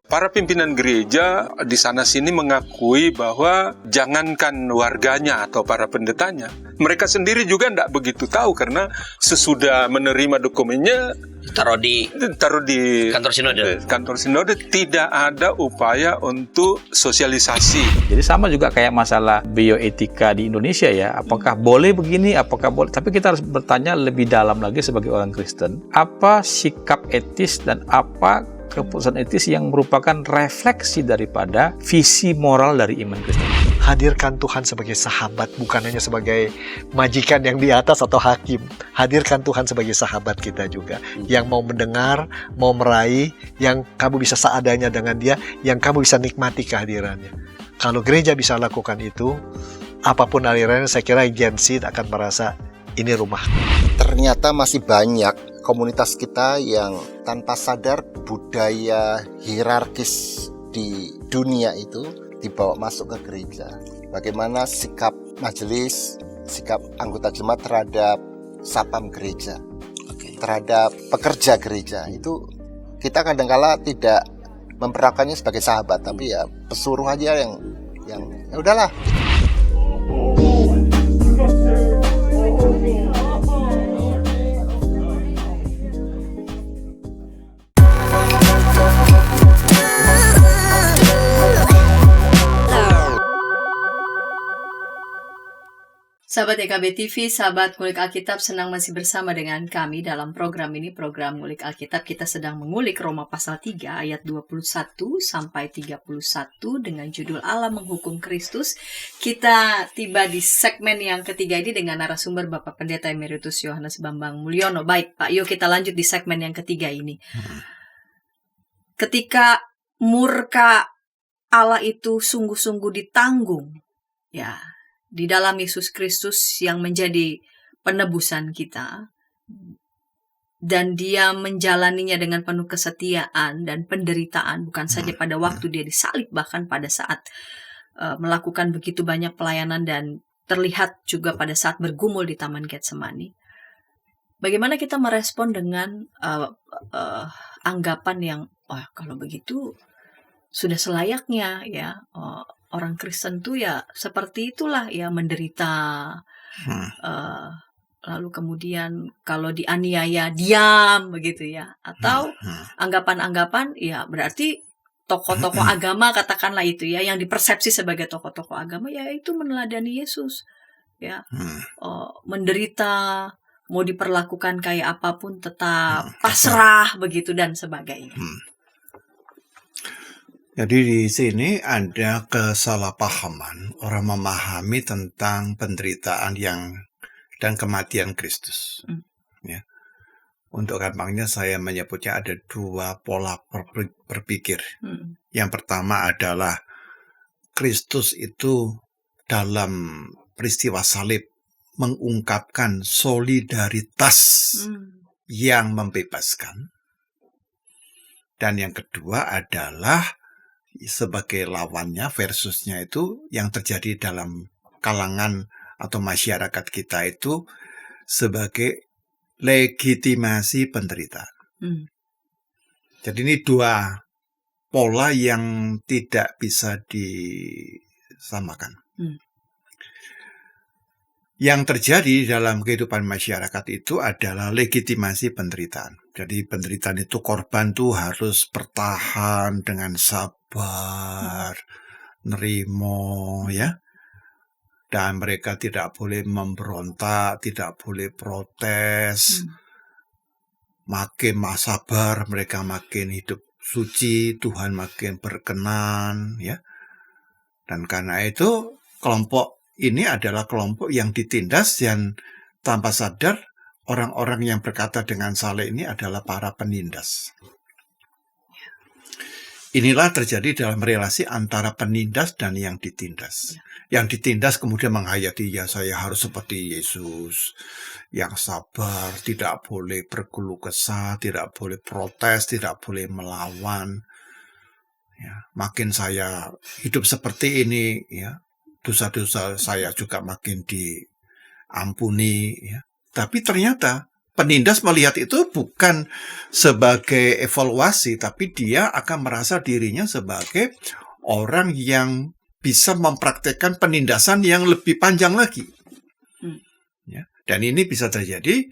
Para pimpinan gereja di sana-sini mengakui bahwa jangankan warganya atau para pendetanya, mereka sendiri juga tidak begitu tahu karena sesudah menerima dokumennya taruh di kantor sinode tidak ada upaya untuk sosialisasi. Jadi sama juga kayak masalah bioetika di Indonesia ya, apakah boleh begini, apakah boleh, tapi kita harus bertanya lebih dalam lagi sebagai orang Kristen, apa sikap etis dan apa keputusan etis yang merupakan refleksi daripada visi moral dari iman Kristen. Hadirkan Tuhan sebagai sahabat, bukan hanya sebagai majikan yang di atas atau hakim. Hadirkan Tuhan sebagai sahabat kita juga, yang mau mendengar, mau meraih, yang kamu bisa seadanya dengan dia, yang kamu bisa nikmati kehadirannya. Kalau gereja bisa lakukan itu, apapun alirannya, saya kira Gen Z akan merasa ini rumah. Ternyata masih banyak komunitas kita yang tanpa sadar budaya hierarkis di dunia itu dibawa masuk ke gereja. Bagaimana sikap majelis, sikap anggota jemaat terhadap satpam gereja, terhadap pekerja gereja, itu kita kadang-kala tidak memperlakukannya sebagai sahabat, tapi ya pesuruh aja yang ya udahlah. Sahabat EKB TV, sahabat Ngulik Alkitab, senang masih bersama dengan kami dalam program ini, program Ngulik Alkitab. Kita sedang mengulik Roma pasal 3 ayat 21 sampai 31 dengan judul Allah Menghukum Kristus. Kita tiba di segmen yang ketiga ini dengan narasumber Bapak Pendeta Emeritus Yohanes Bambang Mulyono. Baik Pak, yuk kita lanjut di segmen yang ketiga ini. Ketika murka Allah itu sungguh-sungguh ditanggung, ya, di dalam Yesus Kristus yang menjadi penebusan kita, dan dia menjalaninya dengan penuh kesetiaan dan penderitaan, bukan saja pada waktu dia disalib, bahkan pada saat melakukan begitu banyak pelayanan dan terlihat juga pada saat bergumul di Taman Getsemani. Bagaimana kita merespon dengan anggapan yang, kalau begitu sudah selayaknya ya, orang Kristen tuh ya seperti itulah ya, menderita, lalu kemudian kalau dianiaya diam begitu ya, atau anggapan-anggapan ya berarti tokoh-tokoh agama, katakanlah itu ya, yang dipersepsi sebagai tokoh-tokoh agama ya itu meneladani Yesus ya, menderita, mau diperlakukan kayak apapun tetap pasrah begitu dan sebagainya. Jadi di sini ada kesalahpahaman orang memahami tentang penderitaan dan kematian Kristus. Ya. Untuk gampangnya saya menyebutnya ada dua pola berpikir. Yang pertama adalah Kristus itu dalam peristiwa salib mengungkapkan solidaritas yang membebaskan. Dan yang kedua adalah sebagai lawannya, versusnya itu yang terjadi dalam kalangan atau masyarakat kita itu sebagai legitimasi penderitaan. Jadi ini dua pola yang tidak bisa disamakan. Yang terjadi dalam kehidupan masyarakat itu adalah legitimasi penderitaan. Jadi penderitaan itu korban tuh harus bertahan dengan sabar, nerimo ya. dan mereka tidak boleh memberontak, tidak boleh protes. Makin sabar, mereka makin hidup suci, Tuhan makin berkenan, ya. Dan karena itu kelompok ini adalah kelompok yang ditindas, dan tanpa sadar orang-orang yang berkata dengan saleh ini adalah para penindas. Inilah terjadi dalam relasi antara penindas dan yang ditindas. Yang ditindas kemudian menghayati, ya saya harus seperti Yesus, yang sabar, tidak boleh berkeluh kesah, tidak boleh protes, tidak boleh melawan. Ya, makin saya hidup seperti ini, ya, dosa-dosa saya juga makin diampuni. Ya. Tapi ternyata penindas melihat itu bukan sebagai evaluasi, tapi dia akan merasa dirinya sebagai orang yang bisa mempraktekkan penindasan yang lebih panjang lagi. Ya. Dan ini bisa terjadi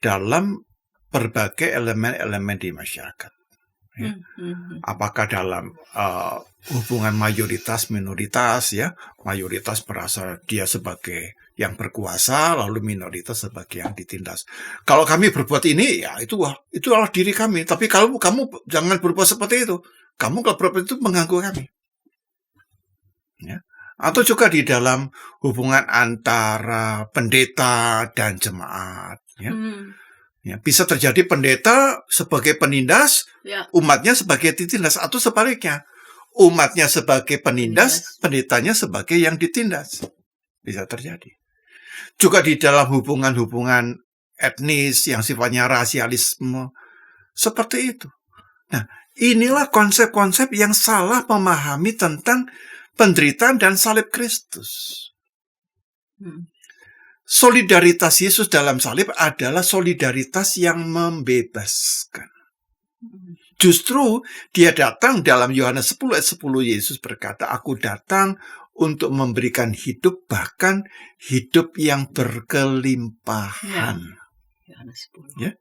dalam berbagai elemen-elemen di masyarakat. Ya. Apakah dalam hubungan mayoritas minoritas, ya, mayoritas merasa dia sebagai yang berkuasa, lalu minoritas sebagai yang ditindas. Kalau kami berbuat ini, ya itulah diri kami. Tapi kalau kamu jangan berbuat seperti itu. Kamu kalau berbuat itu mengganggu kami. Ya. Atau juga di dalam hubungan antara pendeta dan jemaat. Ya. Ya, bisa terjadi pendeta sebagai penindas, umatnya sebagai ditindas, atau sebaliknya, umatnya sebagai penindas, pendetanya sebagai yang ditindas. Bisa terjadi. Juga di dalam hubungan-hubungan etnis yang sifatnya rasialisme, seperti itu. Nah, inilah konsep-konsep yang salah memahami tentang penderitaan dan salib Kristus. Solidaritas Yesus dalam salib adalah solidaritas yang membebaskan. Justru dia datang dalam Yohanes 10 ayat 10, Yesus berkata, aku datang untuk memberikan hidup, bahkan hidup yang berkelimpahan. Ya.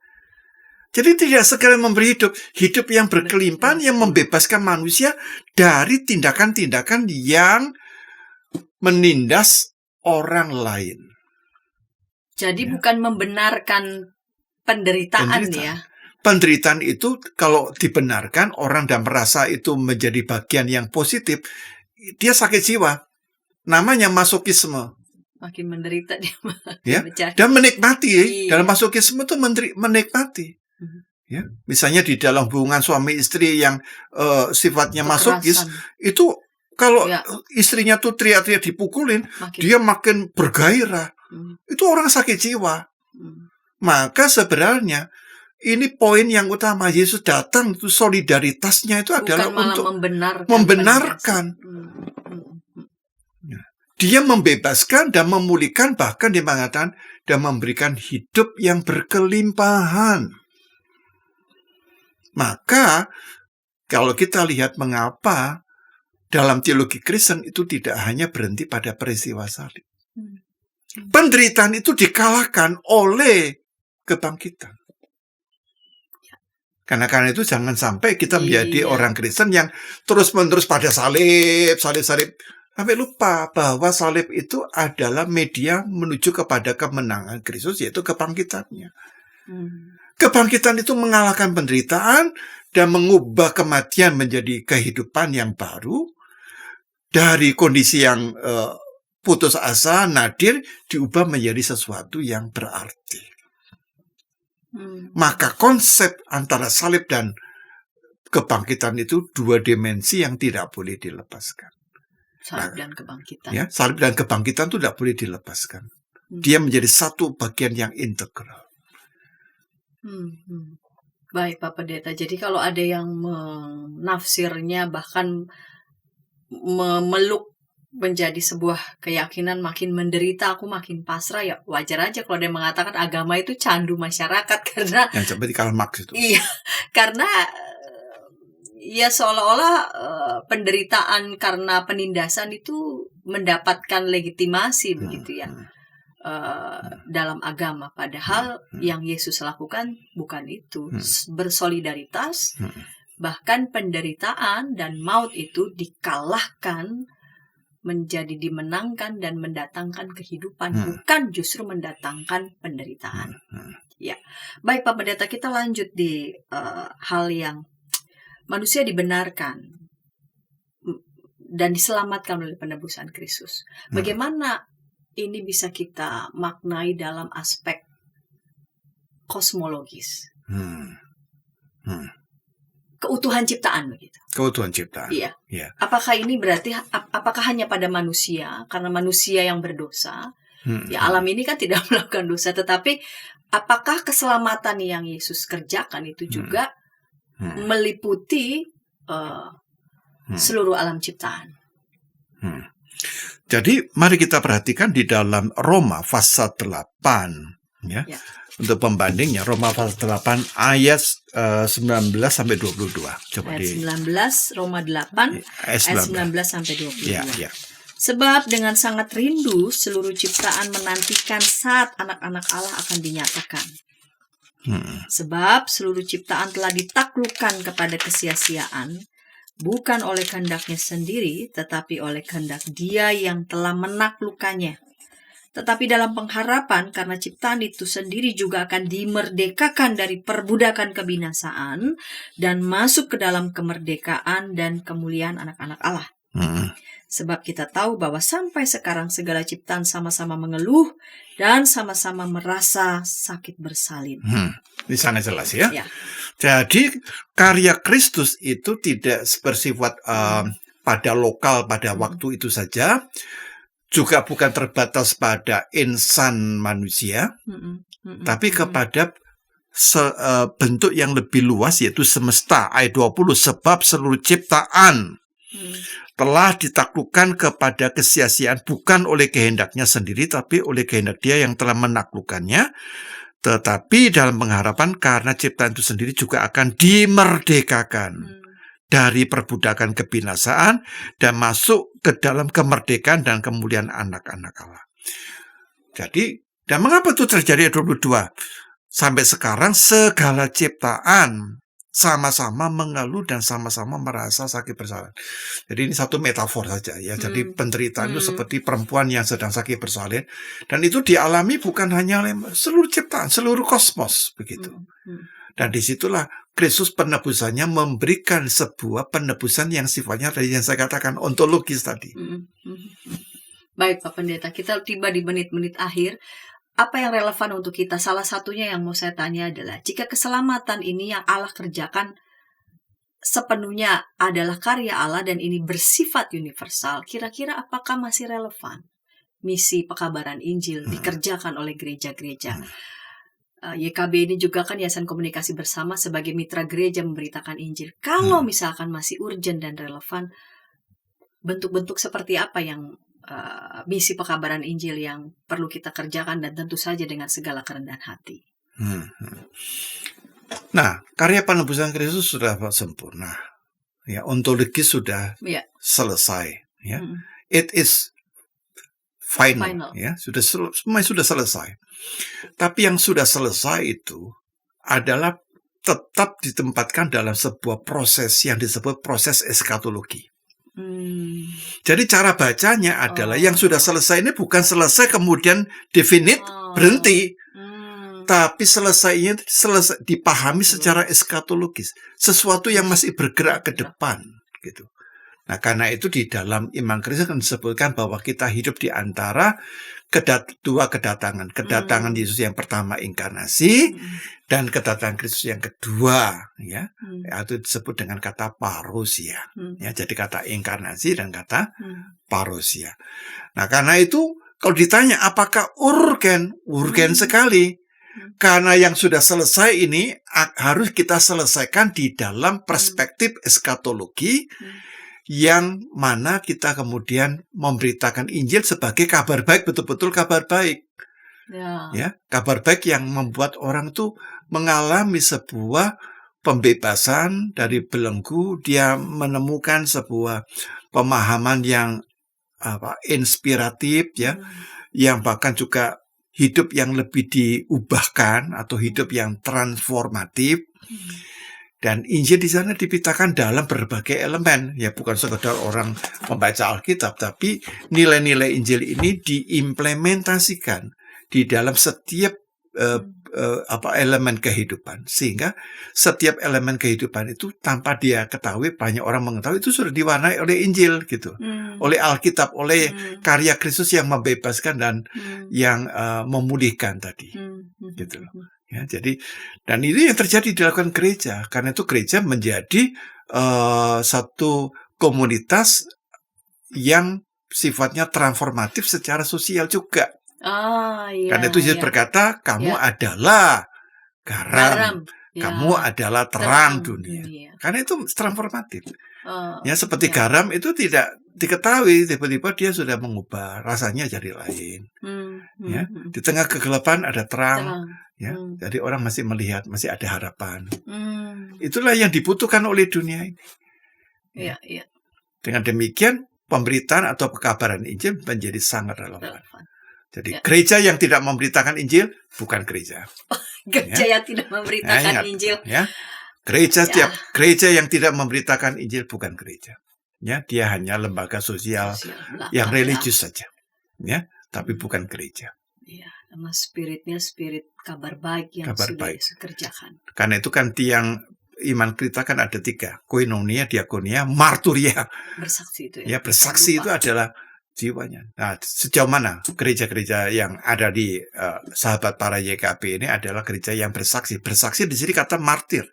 Jadi tidak sekadar memberi hidup yang berkelimpahan, yang membebaskan manusia dari tindakan-tindakan yang menindas orang lain. Jadi bukan membenarkan penderitaan, ya. Penderitaan itu kalau dibenarkan, orang dan merasa itu menjadi bagian yang positif, dia sakit jiwa. Namanya masokisme. Makin menderita dia. Ya, dan menikmati. Dalam masokisme itu menikmati. Ya, misalnya di dalam hubungan suami istri yang sifatnya masokis, itu kalau istrinya tuh teriak-teriak dipukulin, dia makin bergairah. Itu orang sakit jiwa. Maka sebenarnya ini poin yang utama. Yesus datang itu solidaritasnya itu adalah untuk membenarkan. Dia membebaskan dan memulihkan, bahkan dia mengatakan dan memberikan hidup yang berkelimpahan. Maka kalau kita lihat mengapa dalam teologi Kristen itu tidak hanya berhenti pada peristiwa salib. Penderitaan itu dikalahkan oleh kebangkitan. Karena itu jangan sampai kita menjadi orang Kristen yang terus-menerus pada salib. Sampai lupa bahwa salib itu adalah media menuju kepada kemenangan Kristus, yaitu kebangkitannya. Kebangkitan itu mengalahkan penderitaan dan mengubah kematian menjadi kehidupan yang baru. Dari kondisi yang putus asa, nadir, diubah menjadi sesuatu yang berarti. Maka konsep antara salib dan kebangkitan itu dua dimensi yang tidak boleh dilepaskan. Salib dan kebangkitan. Ya, salib dan kebangkitan itu tidak boleh dilepaskan. Dia menjadi satu bagian yang integral. Baik, Pak Pendeta. Jadi kalau ada yang menafsirnya bahkan memeluk menjadi sebuah keyakinan makin menderita, aku makin pasrah, ya wajar aja kalau dia mengatakan agama itu candu masyarakat, karena yang seperti Karl Marx itu. Iya, karena ya seolah-olah penderitaan karena penindasan itu mendapatkan legitimasi begitu ya dalam agama, padahal yang Yesus lakukan bukan itu. Bersolidaritas, bahkan penderitaan dan maut itu dikalahkan menjadi dimenangkan dan mendatangkan kehidupan, bukan justru mendatangkan penderitaan. Ya, baik Pak Pendeta, kita lanjut di hal yang manusia dibenarkan dan diselamatkan oleh penebusan Kristus. Bagaimana ini bisa kita maknai dalam aspek kosmologis? Keutuhan ciptaan begitu. Keutuhan ciptaan. Iya. Ya. Apakah ini berarti apakah hanya pada manusia karena manusia yang berdosa? Ya, alam ini kan tidak melakukan dosa, tetapi apakah keselamatan yang Yesus kerjakan itu juga meliputi seluruh alam ciptaan? Jadi mari kita perhatikan di dalam Roma pasal 8 ya. Untuk pembandingnya Roma pasal 8 ayat 19 sampai 22. Coba ayat 19 Roma 8 ayat 19 sampai 22. Sebab dengan sangat rindu seluruh ciptaan menantikan saat anak-anak Allah akan dinyatakan. Sebab seluruh ciptaan telah ditaklukkan kepada kesia-siaan, bukan oleh kehendaknya sendiri, tetapi oleh kehendak Dia yang telah menaklukkannya. Tetapi dalam pengharapan karena ciptaan itu sendiri juga akan dimerdekakan dari perbudakan kebinasaan dan masuk ke dalam kemerdekaan dan kemuliaan anak-anak Allah. Sebab kita tahu bahwa sampai sekarang segala ciptaan sama-sama mengeluh dan sama-sama merasa sakit bersalin. Ini sangat jelas ya. Jadi karya Kristus itu tidak bersifat pada lokal, pada waktu itu saja. Juga bukan terbatas pada insan manusia, tapi kepada bentuk yang lebih luas, yaitu semesta. Ayat 20, sebab seluruh ciptaan telah ditaklukkan kepada kesia-siaan, bukan oleh kehendaknya sendiri, tapi oleh kehendak Dia yang telah menaklukkannya. Tetapi dalam pengharapan karena ciptaan itu sendiri juga akan dimerdekakan dari perbudakan kebinasaan dan masuk ke dalam kemerdekaan dan kemuliaan anak-anak Allah. Jadi, dan mengapa itu terjadi? 22. Sampai sekarang segala ciptaan sama-sama mengeluh dan sama-sama merasa sakit bersalah. Jadi ini satu metafor saja ya. Jadi penderitaan itu seperti perempuan yang sedang sakit bersalin, dan itu dialami bukan hanya oleh seluruh ciptaan, seluruh kosmos begitu. Dan disitulah Kristus penebusannya memberikan sebuah penebusan yang sifatnya tadi yang saya katakan ontologis tadi. Baik Pak Pendeta, kita tiba di menit-menit akhir. Apa yang relevan untuk kita? Salah satunya yang mau saya tanya adalah, jika keselamatan ini yang Allah kerjakan sepenuhnya adalah karya Allah dan ini bersifat universal, kira-kira apakah masih relevan misi pekabaran Injil dikerjakan oleh gereja-gereja? YKB ini juga kan Yayasan Komunikasi Bersama sebagai mitra gereja memberitakan Injil. Kalau misalkan masih urgent dan relevan, bentuk-bentuk seperti apa yang misi pekabaran Injil yang perlu kita kerjakan, dan tentu saja dengan segala kerendahan hati. Nah, karya penebusan Kristus sudah sempurna. Ya, ontologis sudah selesai. Ya, it is final. Ya, semua sudah selesai. Tapi yang sudah selesai itu adalah tetap ditempatkan dalam sebuah proses yang disebut proses eskatologi. Jadi cara bacanya adalah yang sudah selesai ini bukan selesai kemudian definite berhenti, tapi selesainya dipahami secara eskatologis, sesuatu yang masih bergerak ke depan gitu. Nah, karena itu di dalam iman Kristus kan disebutkan bahwa kita hidup di antara dua kedatangan. Kedatangan Yesus yang pertama inkarnasi dan kedatangan Kristus yang kedua, ya. Itu disebut dengan kata parousia. Ya, jadi kata inkarnasi dan kata parousia. Nah, karena itu kalau ditanya apakah urgen sekali. Karena yang sudah selesai ini harus kita selesaikan di dalam perspektif eskatologi, yang mana kita kemudian memberitakan Injil sebagai kabar baik, betul-betul kabar baik. Ya, kabar baik yang membuat orang tuh mengalami sebuah pembebasan dari belenggu, dia menemukan sebuah pemahaman yang inspiratif ya, yang bahkan juga hidup yang lebih diubahkan atau hidup yang transformatif. Dan Injil di sana dipitakan dalam berbagai elemen. Ya bukan sekedar orang membaca Alkitab, tapi nilai-nilai Injil ini diimplementasikan di dalam setiap elemen kehidupan, sehingga setiap elemen kehidupan itu tanpa dia ketahui, banyak orang mengetahui, itu sudah diwarnai oleh Injil gitu, oleh Alkitab, oleh karya Kristus yang membebaskan dan yang memulihkan tadi, gitu loh. Ya, jadi dan itu yang terjadi dilakukan gereja, karena itu gereja menjadi satu komunitas yang sifatnya transformatif secara sosial juga. Iya, Karena itu Yesus berkata, kamu adalah garam, kamu adalah terang dunia. Karena itu transformatif. Ya seperti garam itu tidak diketahui, tiba-tiba dia sudah mengubah rasanya jadi lain. Ya, di tengah kegelapan ada terang. Ya, jadi orang masih melihat, masih ada harapan. Itulah yang dibutuhkan oleh dunia ini. Iya. Dengan demikian, pemberitaan atau pekabaran Injil menjadi sangat relevan. Jadi gereja yang tidak memberitakan Injil bukan gereja. Gereja yang tidak memberitakan Injil. Ya. Gereja yang tidak memberitakan Injil bukan gereja. Ya, dia hanya lembaga sosial yang religius saja. Ya, tapi bukan gereja. Iya, sama spiritnya spirit kabar baik yang sudah Yesus kerjakan. Karena itu kan tiang iman kita kan ada 3, koinonia, diakonia, marturia. Bersaksi itu ya. Ya, bersaksi itu adalah jiwanya. Nah, sejauh mana gereja-gereja yang ada di sahabat para YKP ini adalah gereja yang bersaksi. Bersaksi di sini kata martir.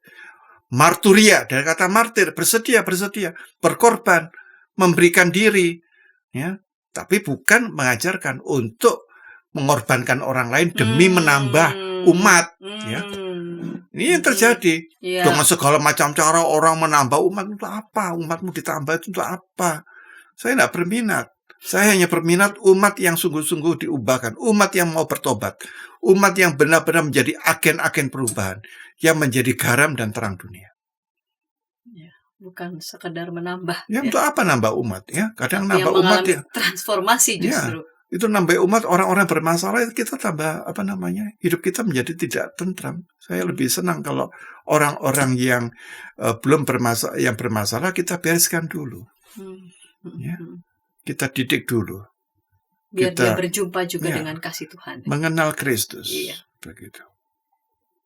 Marturia dari kata martir, bersedia, berkorban, memberikan diri, ya. Tapi bukan mengajarkan untuk mengorbankan orang lain demi menambah umat, ya. Ini yang terjadi. Dengan segala macam cara orang menambah umat, untuk apa? Umatmu ditambah itu untuk apa? Saya tidak berminat. Saya hanya berminat umat yang sungguh-sungguh diubahkan, umat yang mau bertobat, umat yang benar-benar menjadi agen-agen perubahan, yang menjadi garam dan terang dunia. Ya, bukan sekedar menambah. Ya, untuk apa nambah umat? Ya, kadang nambah umat ya. Transformasi justru. Ya, itu nambah umat, orang-orang bermasalah, kita tambah hidup kita menjadi tidak tentram. Saya lebih senang kalau orang-orang yang belum bermasalah kita bereskan dulu. Ya. Kita didik dulu. Biar dia berjumpa juga dengan kasih Tuhan. Mengenal Kristus. Iya. Begitu.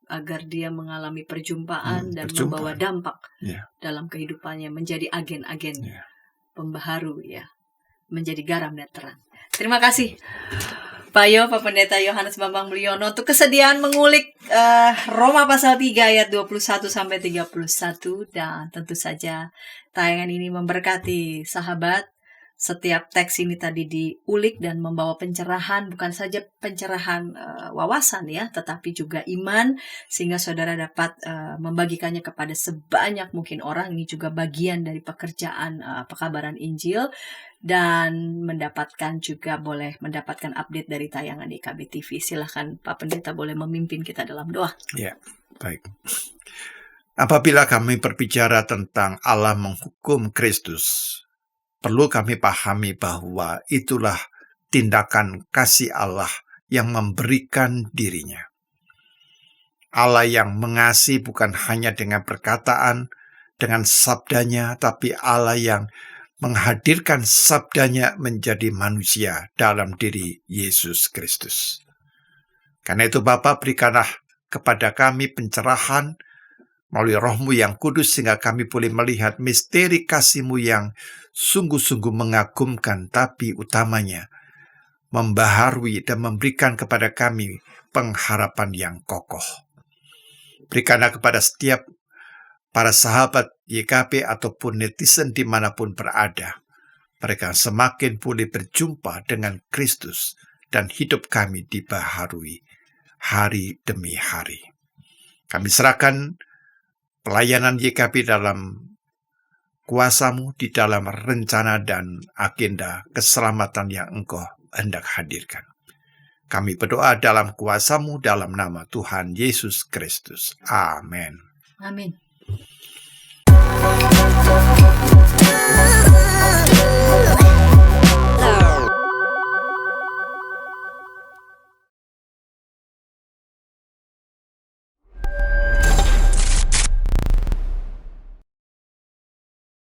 Agar dia mengalami perjumpaan dan membawa dampak dalam kehidupannya. Menjadi agen-agen pembaharu, ya. Menjadi garam dan terang. Terima kasih Pak Pendeta Yohanes Bambang Mulyono untuk kesediaan mengulik Roma pasal 3 ayat 21-31. Dan tentu saja tayangan ini memberkati sahabat. Setiap teks ini tadi diulik dan membawa pencerahan, bukan saja pencerahan wawasan ya, tetapi juga iman, sehingga saudara dapat membagikannya kepada sebanyak mungkin orang. Ini juga bagian dari pekerjaan pekabaran Injil, dan boleh mendapatkan update dari tayangan di YKB TV. Silahkan Pak Pendeta boleh memimpin kita dalam doa. Ya, baik. Apabila kami berbicara tentang Allah menghukum Kristus, perlu kami pahami bahwa itulah tindakan kasih Allah yang memberikan dirinya. Allah yang mengasihi bukan hanya dengan perkataan, dengan sabdanya, tapi Allah yang menghadirkan sabdanya menjadi manusia dalam diri Yesus Kristus. Karena itu Bapa, berikanlah kepada kami pencerahan melalui Roh-Mu yang kudus, sehingga kami boleh melihat misteri kasih-Mu yang sungguh-sungguh mengagumkan, tapi utamanya membaharui dan memberikan kepada kami pengharapan yang kokoh. Berikanlah kepada setiap para sahabat YKP ataupun netizen dimanapun berada, mereka semakin boleh berjumpa dengan Kristus dan hidup kami dibaharui hari demi hari. Kami serahkan pelayanan YKP dalam kuasa-Mu, di dalam rencana dan agenda keselamatan yang Engkau hendak hadirkan. Kami berdoa dalam kuasa-Mu, dalam nama Tuhan Yesus Kristus. Amin. Amin.